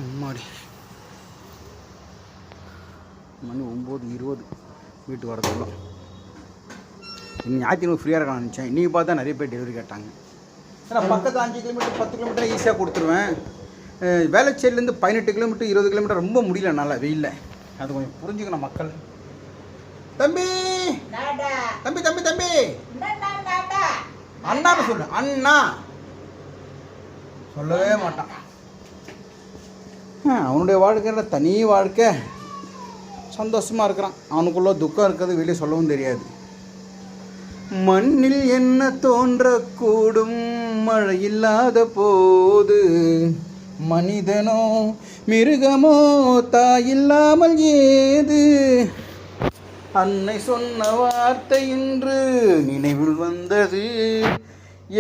அம்மாடி மணி 9:20 வீட்டு வரதுக்குள்ள. இன்னும் ஞாயிற்றுக்கிழமை ஃப்ரீயாக இருக்கான்னு நினச்சேன். இன்றைக்கி பார்த்தா நிறைய பேர் டெலிவரி கேட்டாங்க. ஏன்னா பக்கத்தில் 5 கிலோமீட்டர் 10 கிலோமீட்டர் ஈஸியாக கொடுத்துருவேன். வேளச்சேரிலேருந்து 18 கிலோமீட்டர் 20 கிலோமீட்டர் ரொம்ப முடியல நல்லா வெயில்ல. அது கொஞ்சம் புரிஞ்சுக்கணும் மக்கள். தம்பி தம்பி தம்பி தம்பி அண்ணான்னு சொல்லு. அண்ணா சொல்லவே மாட்டான். அவனுடைய வாழ்க்கையில் தனி வாழ்க்கை சந்தோஷமாக இருக்கிறான். அவனுக்குள்ள துக்கம் இருக்கிறது வெளியே சொல்லவும் தெரியாது. மண்ணில் என்ன தோன்றக்கூடும் மழை இல்லாத போது, மனிதனோ மிருகமோ தாயில்லாமல் ஏது. அன்னை சொன்ன வார்த்தை இன்று நினைவில் வந்தது.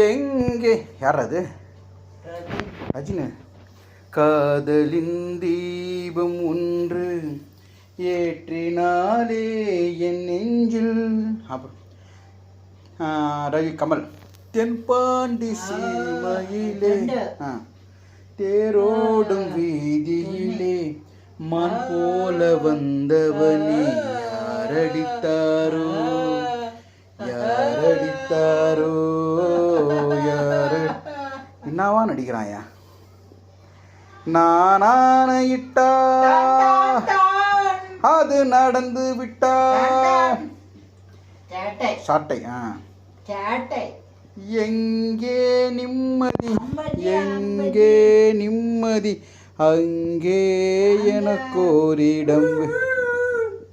எங்கே யார் அது? ரஜினி. காதலின் தீபம் ஒன்று ஏற்றினாலே என் நெஞ்சில். அப்புறம் ரவி கமல். தென்பாண்டி சீமையிலே தேரோடும் வீதியிலே மான் போல வந்தவனே யாரடித்தாரோ யாரடித்தாரோ யார. என்னவா நடிக்கிறாயா? நானான இட்டா அது நடந்து விட்டா. சாட்டை. எங்கே நிம்மதி எங்கே நிம்மதி அங்கே எனக்கோரிடம்.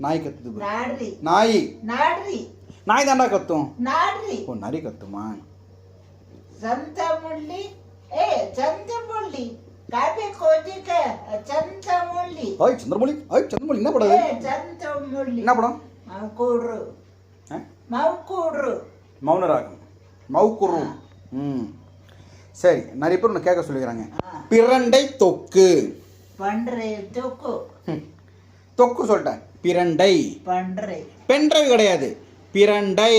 நாய் கத்துது. நாய் நாய் தாண்டா கத்தும். ஓ நரி கத்துமா? சந்தமுள்ளி ஓய் சந்திரமொழி. ஓய் சந்திரமொழி என்ன படம்? என்ன படம்? மௌனராகம். மவுக்குரு. சரி, நிறைய பேர் ஒன்று கேட்க சொல்லிக்கிறாங்க. பிரண்டை தொக்கு. தொக்கு சொல்லிட்டேன். பிரண்டை. பென்ட்ரைவ் கிடையாது, பிரண்டை.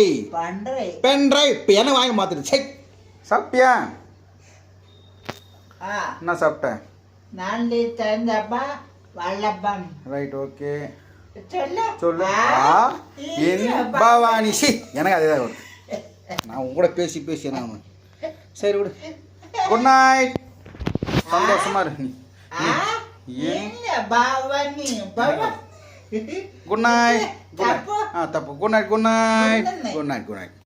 பென்ட்ரைவ் என்ன வாங்கி மாத்துது. சை சாப்பிட்டியா? என்ன சாப்பிட்ட? ரைட் ஓகே சொல்லு. பவானி. சி எனக்கு அதே தான் வரும். நான் உங்க கூட பேசி பேசி என்ன. சரி விடு. Good night. சந்தோஷமா இருக்கு. Good night. தப்பு. Good night. Good night. Good night. Good night.